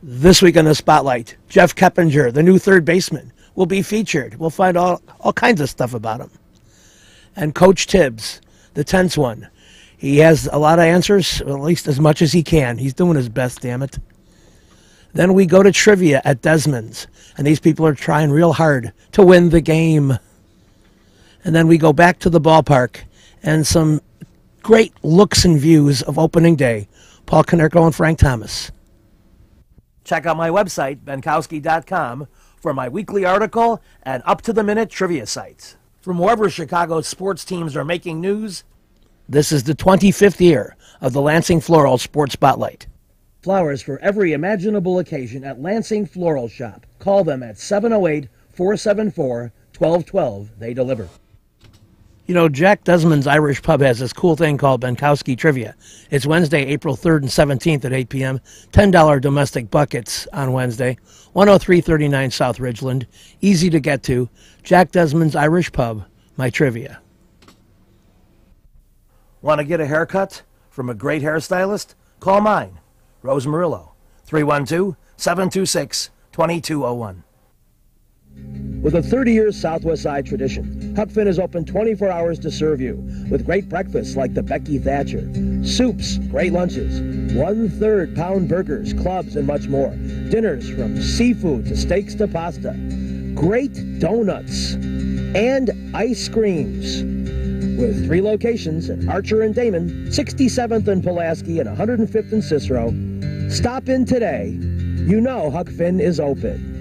This week on the Spotlight, Jeff Keppinger, the new third baseman, will be featured. We'll find all kinds of stuff about him. And Coach Tibbs, the tense one. He has a lot of answers, at least as much as he can. He's doing his best, damn it. Then we go to trivia at Desmond's, and these people are trying real hard to win the game. And then we go back to the ballpark and some great looks and views of opening day. Paul Konerko and Frank Thomas. Check out my website, benkowski.com, for my weekly article and up-to-the-minute trivia sites. From wherever Chicago's sports teams are making news, this is the 25th year of the Lansing Floral Sports Spotlight. Flowers for every imaginable occasion at Lansing Floral Shop. Call them at 708-474-1212. They deliver. You know, Jack Desmond's Irish Pub has this cool thing called Benkowski Trivia. It's Wednesday, April 3rd and 17th at 8 p.m. $10 domestic buckets on Wednesday. 10339 South Ridgeland. Easy to get to. Jack Desmond's Irish Pub, my trivia. Want to get a haircut from a great hairstylist? Call mine, Rose Murillo, 312-726-2201. With a 30-year Southwest Side tradition, Huck Finn is open 24 hours to serve you with great breakfasts like the Becky Thatcher, soups, great lunches, 1/3 pound burgers, clubs, and much more. Dinners from seafood to steaks to pasta, great donuts, and ice creams. With 3 locations at Archer and Damon, 67th and Pulaski, and 105th and Cicero. Stop in today. You know Huck Finn is open.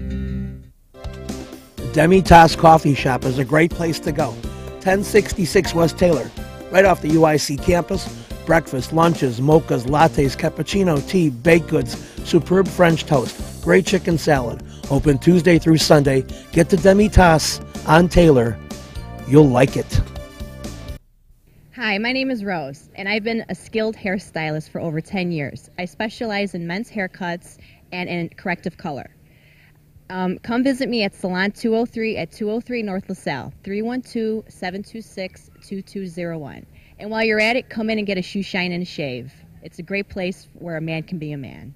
Demitas Coffee Shop is a great place to go. 1066 West Taylor, right off the UIC campus. Breakfast, lunches, mochas, lattes, cappuccino, tea, baked goods, superb French toast, great chicken salad. Open Tuesday through Sunday. Get to Demitas on Taylor. You'll like it. Hi, my name is Rose, and I've been a skilled hairstylist for over 10 years. I specialize in men's haircuts and in corrective color. Come visit me at Salon 203 at 203 North LaSalle, 312-726-2201. And while you're at it, come in and get a shoe shine and a shave. It's a great place where a man can be a man.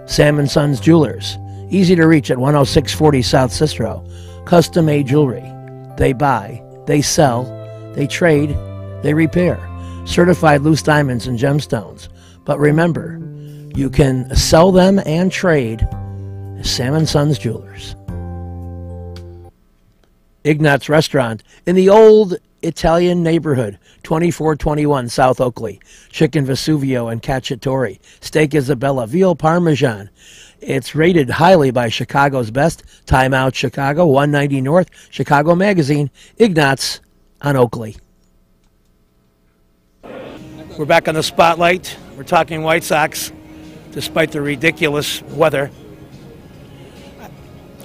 Sam & Sons Jewelers, easy to reach at 10640 South Cicero. Custom-made jewelry. They buy, they sell, they trade, they repair. Certified loose diamonds and gemstones. But remember, you can sell them and trade. Sam & Sons Jewelers. Ignat's Restaurant in the old Italian neighborhood, 2421 South Oakley. Chicken Vesuvio and Cacciatore. Steak Isabella, veal Parmesan. It's rated highly by Chicago's Best. Time Out Chicago, 190 North, Chicago Magazine. Ignat's on Oakley. We're back on the Spotlight. We're talking White Sox, despite the ridiculous weather.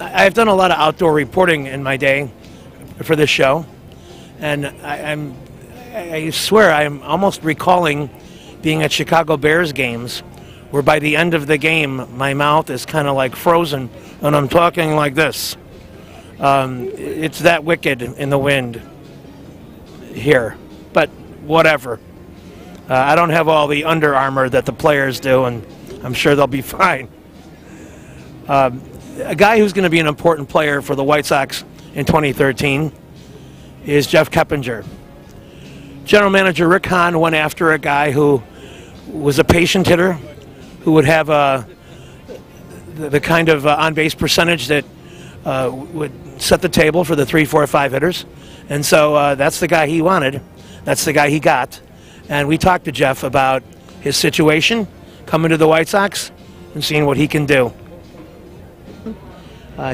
I've done a lot of outdoor reporting in my day for this show, and I swear I'm almost recalling being at Chicago Bears games where by the end of the game my mouth is kind of like frozen and I'm talking like this. It's that wicked in the wind here, but whatever. I don't have all the Under Armour that the players do, and I'm sure they'll be fine. A guy who's going to be an important player for the White Sox in 2013 is Jeff Keppinger. General Manager Rick Hahn went after a guy who was a patient hitter, who would have the kind of on-base percentage that would set the table for the 3, 4, 5 hitters. And so that's the guy he wanted. That's the guy he got. And we talked to Jeff about his situation, coming to the White Sox, and seeing what he can do.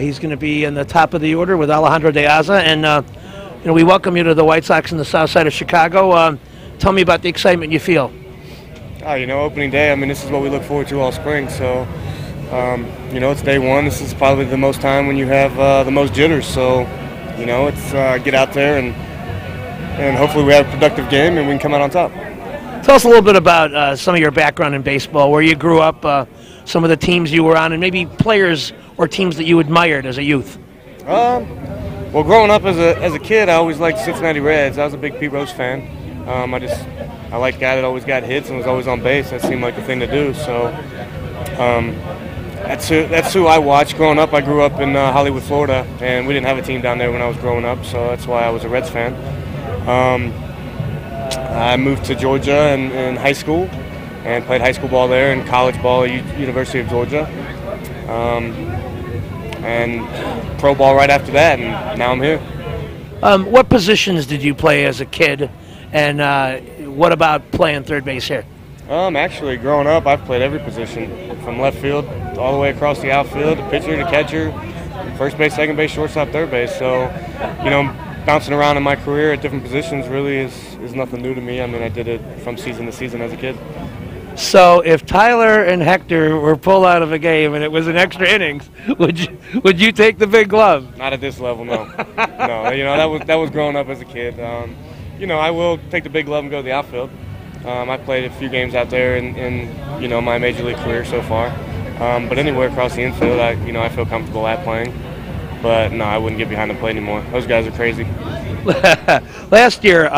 He's going to be in the top of the order with Alejandro De Aza, and we welcome you to the White Sox in the south side of Chicago. Tell me about the excitement you feel. Opening day, this is what we look forward to all spring, so, it's day one. This is probably the most time when you have the most jitters, so, it's get out there and hopefully we have a productive game and we can come out on top. Tell us a little bit about some of your background in baseball, where you grew up, some of the teams you were on, and maybe players or teams that you admired as a youth. Well, growing up as a kid, I always liked Cincinnati Reds. I was a big Pete Rose fan. I liked a guy that always got hits and was always on base. That seemed like the thing to do. So That's who I watched growing up. I grew up in Hollywood, Florida, and we didn't have a team down there when I was growing up, so that's why I was a Reds fan. I moved to Georgia in high school and played high school ball there and college ball at University of Georgia, and pro ball right after that, and now I'm here. What positions did you play as a kid, and what about playing third base here? Actually, growing up, I've played every position, from left field all the way across the outfield, to pitcher to catcher, first base, second base, shortstop, third base. So, bouncing around in my career at different positions really is nothing new to me. I mean, I did it from season to season as a kid. So if Tyler and Hector were pulled out of a game and it was an extra innings, would you take the big glove? Not at this level, no. No, that was growing up as a kid. I will take the big glove and go to the outfield. I played a few games out there in my major league career so far. But anywhere across the infield, I feel comfortable at playing. But no, I wouldn't get behind the plate anymore. Those guys are crazy. Last year,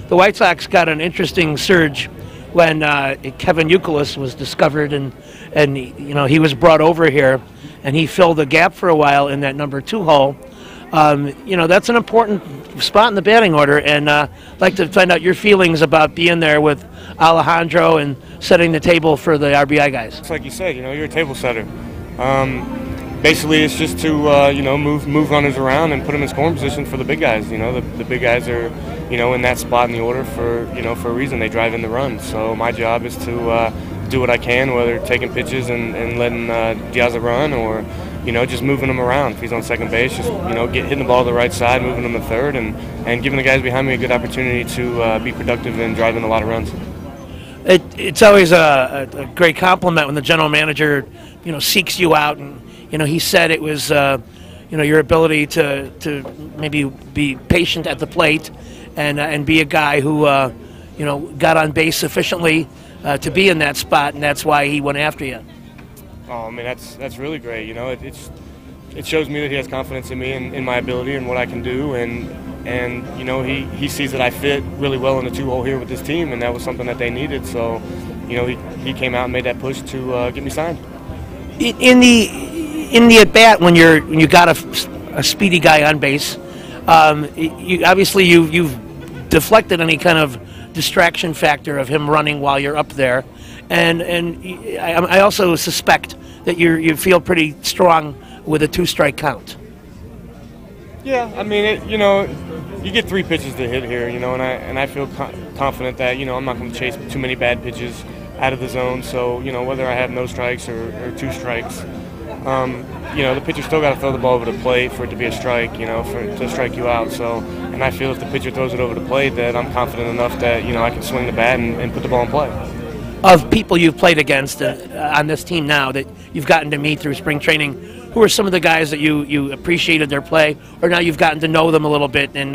the White Sox got an interesting surge when Kevin Youkilis was discovered, and he was brought over here, and he filled the gap for a while in that number 2 hole. That's an important spot in the batting order, and I'd like to find out your feelings about being there with Alejandro and setting the table for the RBI guys. It's like you said, you're a table setter. Basically, it's just to move runners around and put them in scoring position for the big guys. The big guys are in that spot in the order for a reason. They drive in the run. So my job is to do what I can, whether taking pitches and letting Diaz run, or just moving them around. If he's on second base, just hitting the ball to the right side, moving them to third, and giving the guys behind me a good opportunity to be productive and drive in a lot of runs. It's always a great compliment when the general manager seeks you out, and he said it was your ability to maybe be patient at the plate and be a guy who got on base sufficiently to be in that spot, and that's why he went after you. Oh, I mean, that's really great. It shows me that he has confidence in me and in my ability and what I can do, and he sees that I fit really well in the 2 hole here with this team, and that was something that they needed. So, he came out and made that push to get me signed. In the at bat, when you got a speedy guy on base, you've deflected any kind of distraction factor of him running while you're up there, and I also suspect that you feel pretty strong with a 2-strike count. Yeah, I mean, you get 3 pitches to hit here, and I feel confident that I'm not going to chase too many bad pitches out of the zone. So whether I have no strikes or 2 strikes, the pitcher still got to throw the ball over the plate for it to be a strike, to strike you out. So, and I feel if the pitcher throws it over the plate, that I'm confident enough that I can swing the bat and put the ball in play. Of people you've played against on this team now that you've gotten to meet through spring training, who are some of the guys that you appreciated their play, or now you've gotten to know them a little bit and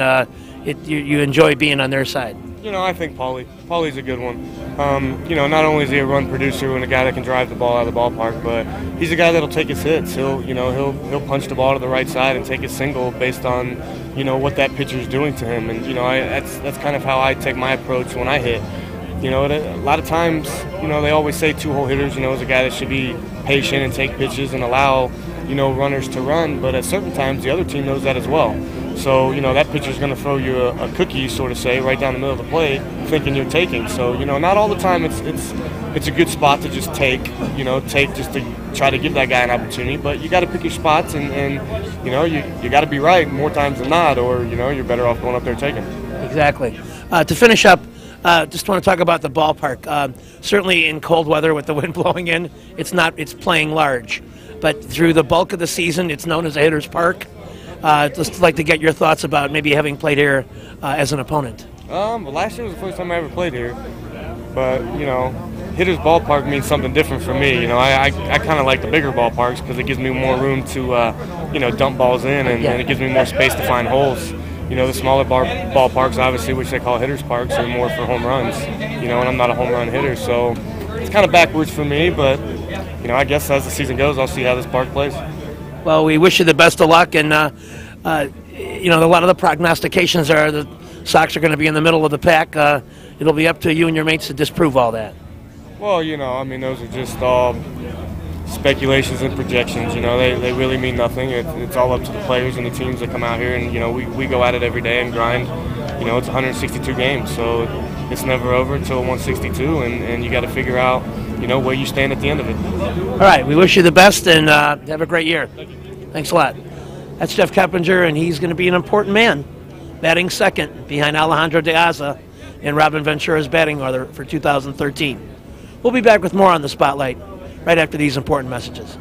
you enjoy being on their side? I think Paulie's a good one. Not only is he a run producer and a guy that can drive the ball out of the ballpark, but he's a guy that'll take his hits. He'll punch the ball to the right side and take his single based on what that pitcher's doing to him. And that's kind of how I take my approach when I hit. A lot of times, they always say 2-hole hitters, is a guy that should be patient and take pitches and allow, runners to run. But at certain times, the other team knows that as well. So, that pitcher's going to throw you a cookie, sort of say, right down the middle of the plate, thinking you're taking. So, not all the time it's a good spot to just take just to try to give that guy an opportunity. But you got to pick your spots and you got to be right more times than not, or, you're better off going up there taking. Exactly. To finish up, just want to talk about the ballpark. Certainly in cold weather with the wind blowing in, it's playing large. But through the bulk of the season, it's known as a hitter's park. Just like to get your thoughts about maybe having played here as an opponent. Well, last year was the first time I ever played here. But, hitter's ballpark means something different for me. I kind of like the bigger ballparks because it gives me more room to, dump balls in, and it gives me more space to find holes. The smaller ballparks, obviously, which they call hitter's parks, are more for home runs. And I'm not a home run hitter, so it's kind of backwards for me. But, I guess as the season goes, I'll see how this park plays. Well, we wish you the best of luck, and a lot of the prognostications are the Sox are going to be in the middle of the pack. It'll be up to you and your mates to disprove all that. Well, I mean, those are just all speculations and projections. They really mean nothing. It's all up to the players and the teams that come out here, and we go at it every day and grind. It's 162 games, so it's never over until 162, and you got to figure out where you stand at the end of it. All right, we wish you the best, and have a great year. Thanks a lot. That's Jeff Keppinger, and he's going to be an important man, batting second behind Alejandro De Aza in Robin Ventura's batting order for 2013. We'll be back with more on the Spotlight right after these important messages.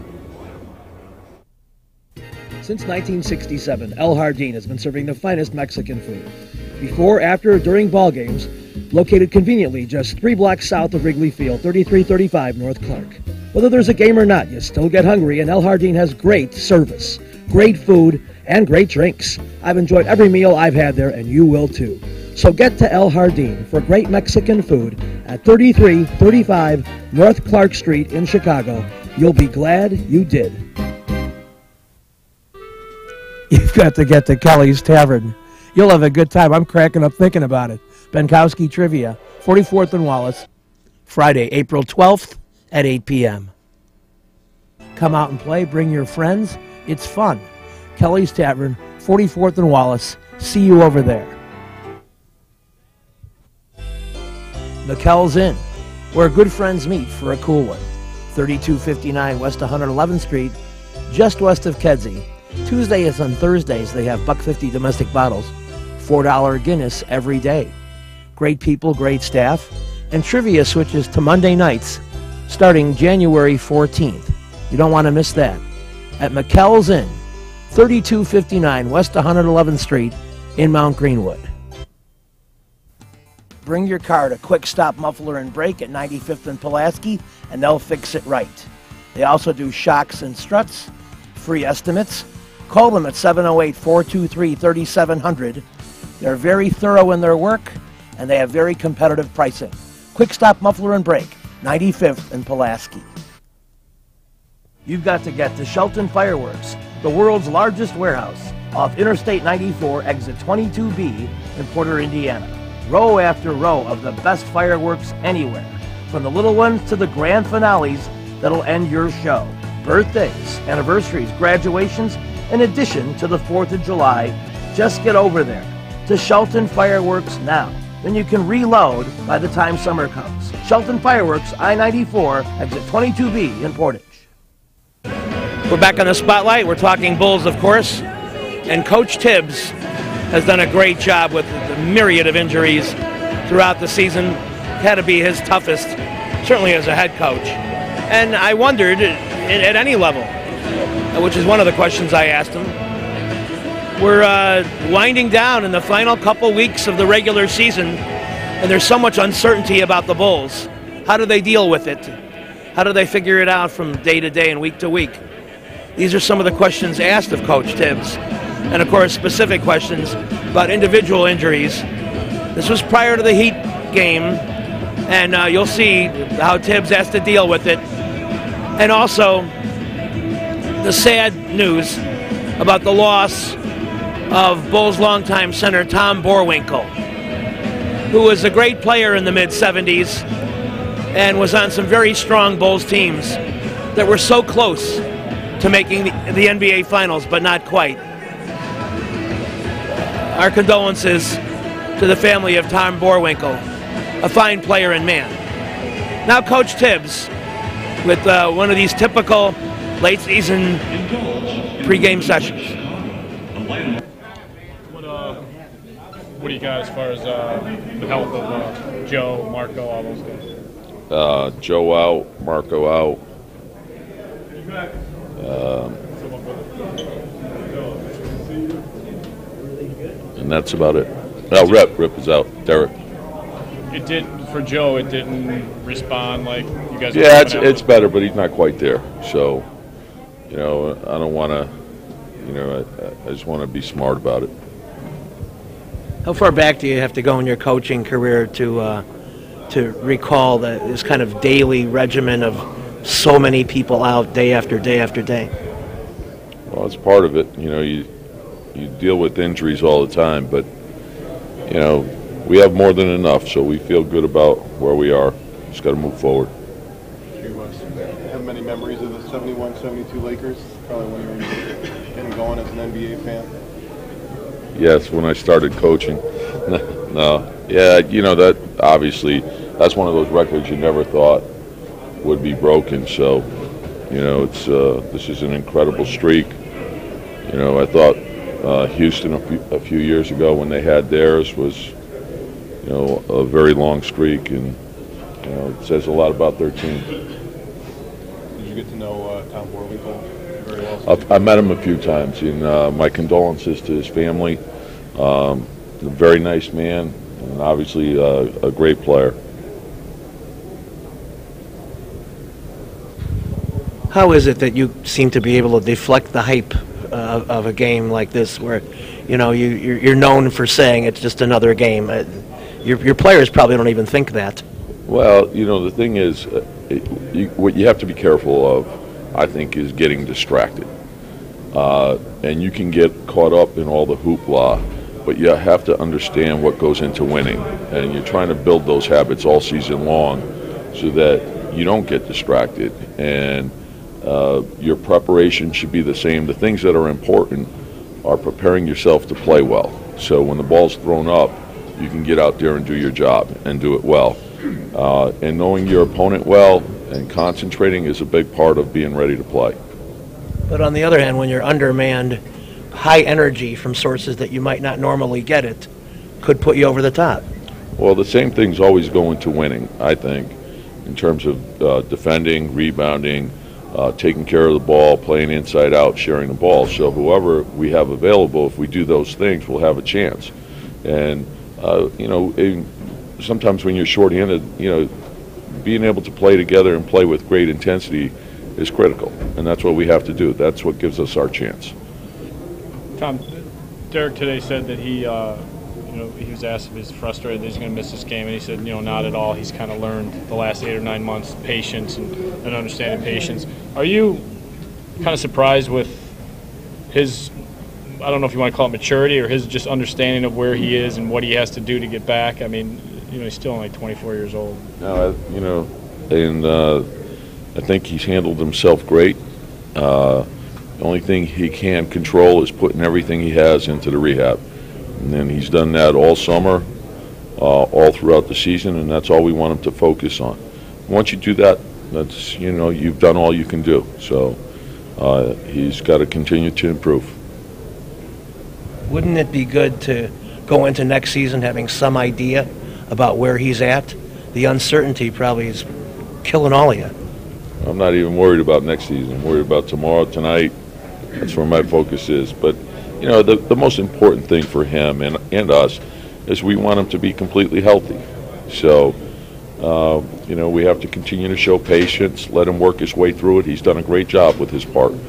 Since 1967, El Jardín has been serving the finest Mexican food. Before, after, or during ball games, located conveniently just 3 blocks south of Wrigley Field, 3335 North Clark. Whether there's a game or not, you still get hungry, and El Jardín has great service, great food, and great drinks. I've enjoyed every meal I've had there, and you will too. So get to El Jardín for great Mexican food at 3335 North Clark Street in Chicago. You'll be glad you did. You've got to get to Kelly's Tavern. You'll have a good time. I'm cracking up thinking about it. Benkowski Trivia, 44th and Wallace, Friday, April 12th at 8 p.m. Come out and play. Bring your friends. It's fun. Kelly's Tavern, 44th and Wallace. See you over there. McKell's Inn, where good friends meet for a cool one. 3259 West 111th Street, just west of Kedzie. Tuesdays and Thursdays, they have $1.50 domestic bottles, $4 Guinness every day. Great people, great staff, and trivia switches to Monday nights starting January 14th. You don't want to miss that. At McKell's Inn, 3259 West 111th Street in Mount Greenwood. Bring your car to Quick Stop Muffler and Brake at 95th and Pulaski, and they'll fix it right. They also do shocks and struts, free estimates. Call them at 708-423-3700. They're very thorough in their work, and they have very competitive pricing. Quick Stop Muffler and Brake, 95th and Pulaski. You've got to get to Shelton Fireworks, the world's largest warehouse, off Interstate 94, exit 22B in Porter, Indiana. Row after row of the best fireworks anywhere, from the little ones to the grand finales that'll end your show. Birthdays, anniversaries, graduations, in addition to the 4th of July. Just get over there to Shelton Fireworks now. Then you can reload by the time summer comes. Shelton Fireworks, I-94, exit 22B in Portage. We're back on the Spotlight. We're talking Bulls, of course. And Coach Tibbs has done a great job with the myriad of injuries throughout the season. Had to be his toughest, certainly as a head coach. And I wondered, at any level, which is one of the questions I asked him, we're winding down in the final couple weeks of the regular season, and there's so much uncertainty about the Bulls. How do they deal with it? How do they figure it out from day to day and week to week? These are some of the questions asked of Coach Tibbs. And, of course, specific questions about individual injuries. This was prior to the Heat game, and you'll see how Tibbs has to deal with it. And also, the sad news about the loss of Bulls longtime center Tom Boerwinkle, who was a great player in the mid-'70s and was on some very strong Bulls teams that were so close to making the NBA Finals, but not quite. Our condolences to the family of Tom Boerwinkle, a fine player and man. Now Coach Tibbs with one of these typical late season pregame sessions. What do you got as far as the health of Joe, Marco, all those guys? Joe out, Marco out. And that's about it. Oh, Rip is out. Derek. It did for Joe. It didn't respond like you guys. Yeah, it's better, but he's not quite there. So, I don't want to. I just want to be smart about it. How far back do you have to go in your coaching career to recall this kind of daily regimen of so many people out day after day after day? Well, it's part of it. You deal with injuries all the time, but we have more than enough, so we feel good about where we are. Just got to move forward. have many memories of the 71-72 Lakers, probably when you were getting going as an NBA fan. Yes, when I started coaching. No. Yeah, that obviously, that's one of those records you never thought would be broken. So, this is an incredible streak. I thought Houston a few years ago when they had theirs was, a very long streak, and it says a lot about their team. Did you get to know Tom Warwinkle very well? I met him a few times, and my condolences to his family. A very nice man, and obviously a great player. How is it that you seem to be able to deflect the hype of a game like this, where you're known for saying it's just another game? Your players probably don't even think that. Well, the thing is, what you have to be careful of, I think, is getting distracted. And you can get caught up in all the hoopla, but you have to understand what goes into winning. And you're trying to build those habits all season long so that you don't get distracted. And your preparation should be the same. The things that are important are preparing yourself to play well. So when the ball's thrown up, you can get out there and do your job and do it well. And knowing your opponent well and concentrating is a big part of being ready to play. But on the other hand, when you're undermanned, high energy from sources that you might not normally get it could put you over the top. Well, the same things always go into winning, I think, in terms of defending, rebounding, taking care of the ball, playing inside out, sharing the ball. So whoever we have available, if we do those things, we'll have a chance. And, sometimes when you're short-handed, being able to play together and play with great intensity is critical. And that's what we have to do. That's what gives us our chance. Tom, Derek today said that he was asked if he's frustrated that he's going to miss this game, and he said, not at all. He's kind of learned the last 8 or 9 months patience and understanding patience. Are you kind of surprised with his, I don't know if you want to call it maturity, or his just understanding of where he is and what he has to do to get back? I mean, he's still only 24 years old. No, and I think he's handled himself great. The only thing he can control is putting everything he has into the rehab. And he's done that all summer, all throughout the season, and that's all we want him to focus on. Once you do that, that's, you've done all you can do. So he's got to continue to improve. Wouldn't it be good to go into next season having some idea about where he's at? The uncertainty probably is killing all of you. I'm not even worried about next season. I'm worried about tomorrow, tonight. That's where my focus is. But, the most important thing for him and us is we want him to be completely healthy. So, we have to continue to show patience, let him work his way through it. He's done a great job with his part. And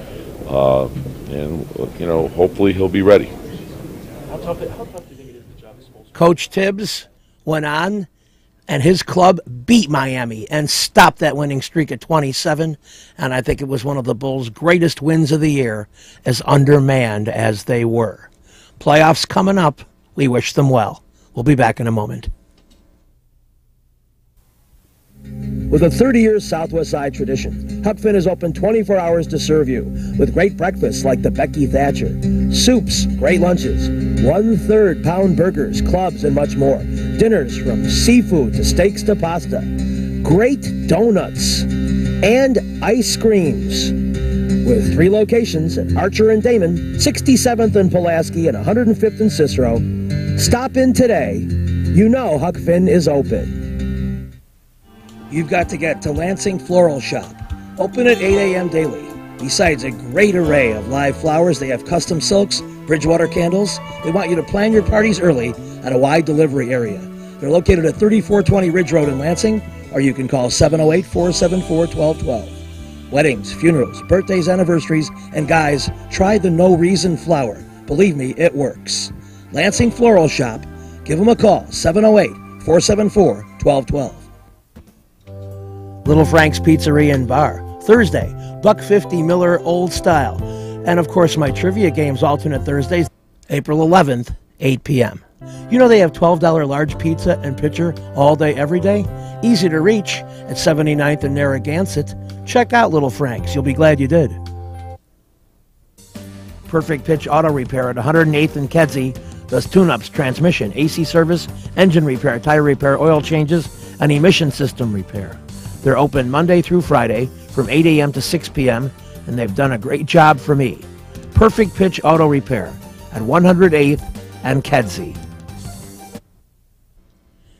hopefully he'll be ready. How tough do you think it is, the job as supposed to? Coach Tibbs went on, and his club beat Miami and stopped that winning streak at 27. And I think it was one of the Bulls' greatest wins of the year, as undermanned as they were. Playoffs coming up. We wish them well. We'll be back in a moment. With a 30-year Southwest Side tradition, Huck Finn is open 24 hours to serve you with great breakfasts like the Becky Thatcher, soups, great lunches, 1/3 pound burgers, clubs, and much more. Dinners from seafood to steaks to pasta, great donuts, and ice creams. With 3 locations at Archer and Damon, 67th and Pulaski, and 105th and Cicero. Stop in today. You know Huck Finn is open. You've got to get to Lansing Floral Shop. Open at 8 a.m. daily. Besides a great array of live flowers, they have custom silks, Bridgewater candles. They want you to plan your parties early at a wide delivery area. They're located at 3420 Ridge Road in Lansing, or you can call 708-474-1212. Weddings, funerals, birthdays, anniversaries, and guys, try the No Reason flower. Believe me, it works. Lansing Floral Shop. Give them a call, 708-474-1212. Little Frank's Pizzeria and Bar. Thursday, $1.50 Miller Old Style. And of course, my trivia games alternate Thursdays, April 11th, 8 p.m. You know they have $12 large pizza and pitcher all day, every day? Easy to reach at 79th and Narragansett. Check out Little Frank's. You'll be glad you did. Perfect Pitch Auto Repair at 108th and Kedzie does tune-ups, transmission, AC service, engine repair, tire repair, oil changes, and emission system repair. They're open Monday through Friday from 8 a.m. to 6 p.m., and they've done a great job for me. Perfect Pitch Auto Repair at 108th and Kedzie.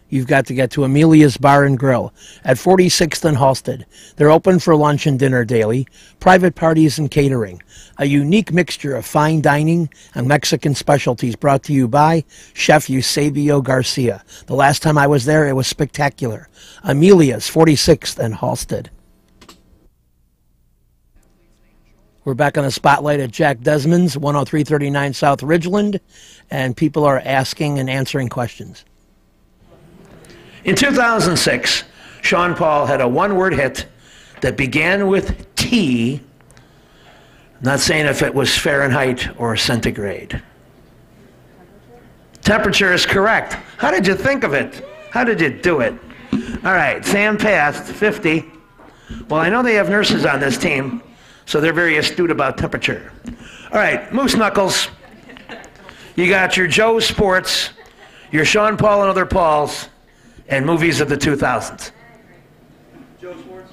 You've got to get to Amelia's Bar and Grill at 46th and Halsted. They're open for lunch and dinner daily, private parties and catering. A unique mixture of fine dining and Mexican specialties brought to you by Chef Eusebio Garcia. The last time I was there, it was spectacular. Amelia's, 46th and Halsted. We're back on the spotlight at Jack Desmond's, 10339 South Ridgeland, and people are asking and answering questions. In 2006, Sean Paul had a one-word hit that began with T, not saying if it was Fahrenheit or centigrade. Temperature is correct. How did you think of it? How did you do it? All right, Sam passed, 50. Well, I know they have nurses on this team, so they're very astute about temperature. All right, Moose Knuckles. You got your Joe Sports, your Sean Paul and Other Pauls, and movies of the 2000s. Joe Sports.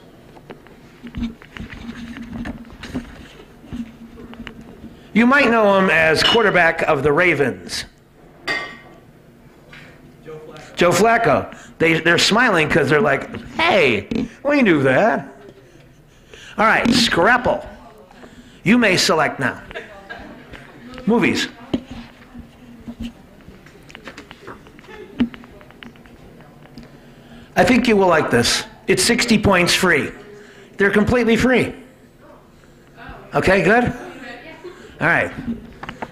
You might know him as quarterback of the Ravens. Joe Flacco. They're smiling because they're like, hey, we knew that. All right, Scrapple. You may select now. Movies. I think you will like this. It's 60 points free. They're completely free. Okay, good? All right.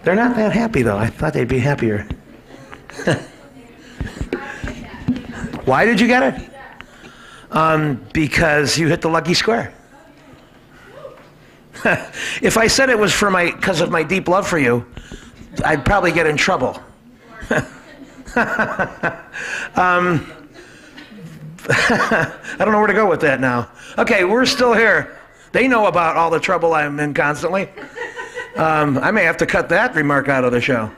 They're not that happy, though. I thought they'd be happier. Why did you get it? Because you hit the lucky square. If I said it was because of my deep love for you, I'd probably get in trouble. I don't know where to go with that now. Okay, we're still here. They know about all the trouble I'm in constantly. I may have to cut that remark out of the show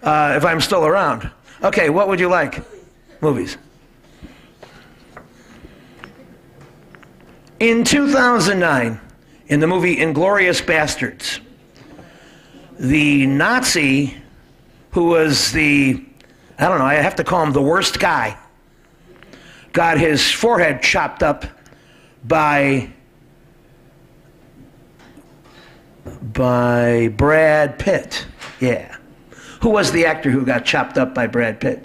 if I'm still around. Okay, what would you like? Movies. In 2009, in the movie Inglourious Bastards, the Nazi who was I don't know, I have to call him the worst guy, got his forehead chopped up by Brad Pitt. Yeah. Who was the actor who got chopped up by Brad Pitt?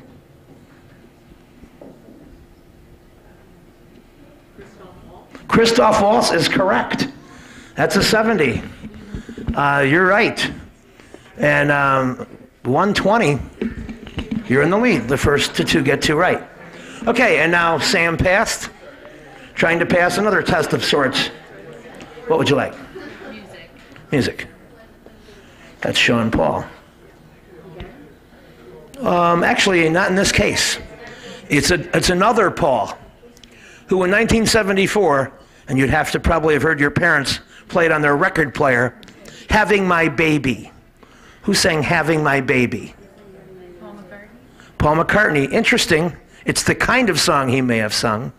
Christoph Waltz is correct. That's a 70. You're right. And 120, you're in the lead. The first two get two right. Okay, and now Sam passed. Trying to pass another test of sorts. What would you like? Music. Music. That's Sean Paul. Actually, not in this case. It's another Paul, who in 1974, and you'd have to probably have heard your parents play it on their record player, Having My Baby. Who sang Having My Baby? Paul McCartney. Paul McCartney. Interesting. It's the kind of song he may have sung,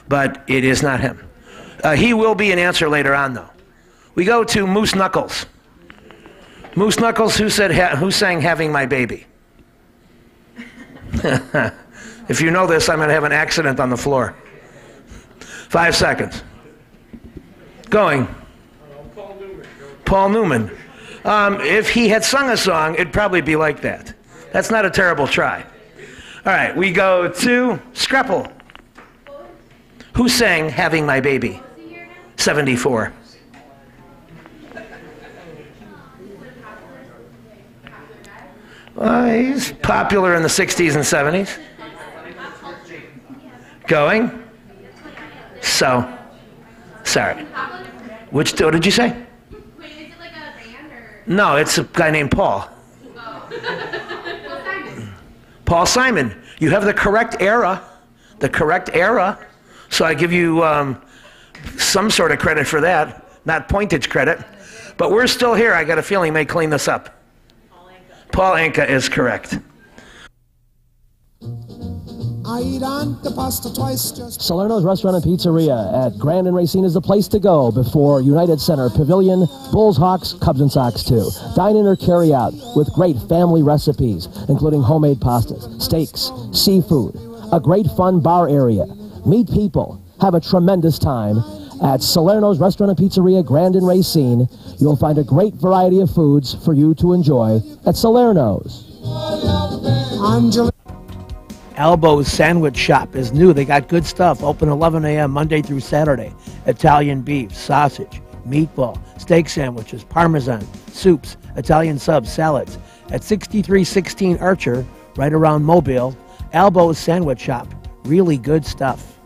but it is not him. He will be an answer later on, though. We go to Moose Knuckles. Moose Knuckles, who sang Having My Baby? If you know this, I'm going to have an accident on the floor. 5 seconds. Going. Paul Newman. If he had sung a song, it'd probably be like that. That's not a terrible try. All right, we go to Scrapple. Who sang Having My Baby? 74. He's popular in the 60s and 70s. Going. So, sorry. What did you say? Wait, is it like a band or? No, it's a guy named Paul. Paul Simon, you have the correct era. The correct era. So I give you some sort of credit for that. Not pointage credit. But we're still here. I got a feeling may clean this up. Paul Anka is correct. I eat on the pasta twice. Salerno's Restaurant and Pizzeria at Grand and Racine is the place to go before United Center Pavilion, Bulls, Hawks, Cubs, and Sox too. Dine in or carry out with great family recipes, including homemade pastas, steaks, seafood, a great fun bar area. Meet people. Have a tremendous time. At Salerno's Restaurant and Pizzeria, Grand and Racine, you'll find a great variety of foods for you to enjoy at Salerno's. Albo's Sandwich Shop is new. They got good stuff. Open 11 a.m. Monday through Saturday. Italian beef, sausage, meatball, steak sandwiches, parmesan, soups, Italian subs, salads. At 6316 Archer, right around Mobile. Albo's Sandwich Shop. Really good stuff.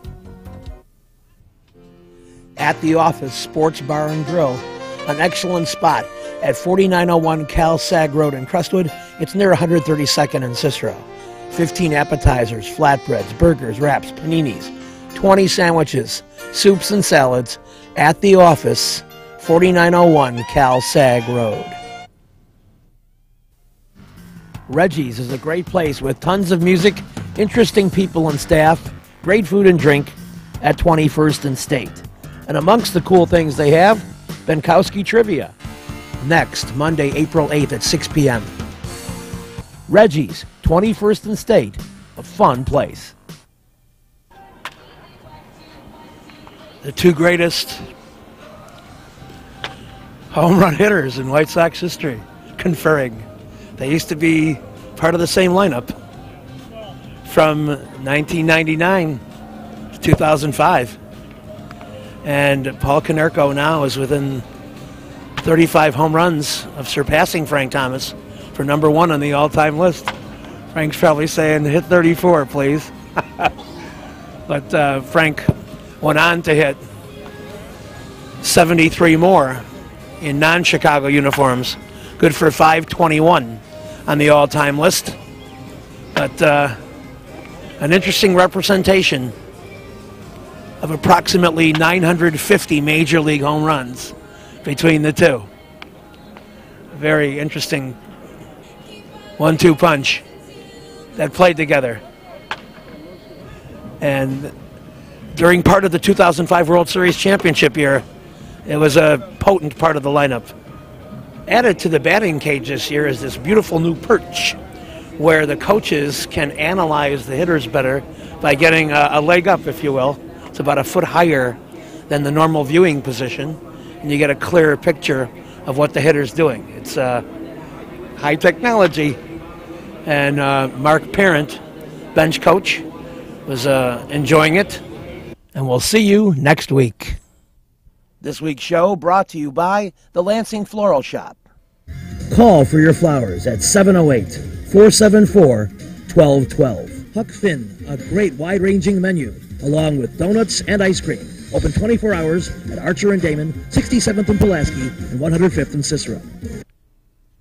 At the Office Sports Bar and Grill, an excellent spot at 4901 Cal Sag Road in Crestwood. It's near 132nd and Cicero. 15 appetizers, flatbreads, burgers, wraps, paninis, 20 sandwiches, soups and salads at the Office, 4901 Cal Sag Road. Reggie's is a great place with tons of music, interesting people and staff, great food and drink at 21st and State. And amongst the cool things they have, Benkowski Trivia. Next, Monday, April 8th at 6 p.m. Reggie's, 21st and State, a fun place. The two greatest home run hitters in White Sox history conferring. They used to be part of the same lineup from 1999 to 2005. And Paul Konerko now is within 35 home runs of surpassing Frank Thomas for number one on the all-time list. Frank's probably saying, hit 34, please. But Frank went on to hit 73 more in non-Chicago uniforms. Good for 521 on the all-time list. But an interesting representation of approximately 950 major league home runs between the two. Very interesting 1-2 punch that played together. And during part of the 2005 World Series championship year, it was a potent part of the lineup. Added to the batting cage this year is this beautiful new perch where the coaches can analyze the hitters better by getting a leg up, if you will. It's about a foot higher than the normal viewing position, and you get a clearer picture of what the hitter's doing. It's high technology, and Mark Parent, bench coach, was enjoying it. And we'll see you next week. This week's show brought to you by the Lansing Floral Shop. Call for your flowers at 708-474-1212. Huck Finn, a great wide-ranging menu, along with donuts and ice cream. Open 24 hours at Archer and Damon, 67th and Pulaski, and 105th and Cicero.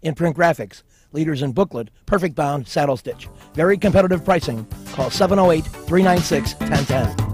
Imprint Graphics, leaders in booklet, perfect bound, saddle stitch. Very competitive pricing. Call 708-396-1010.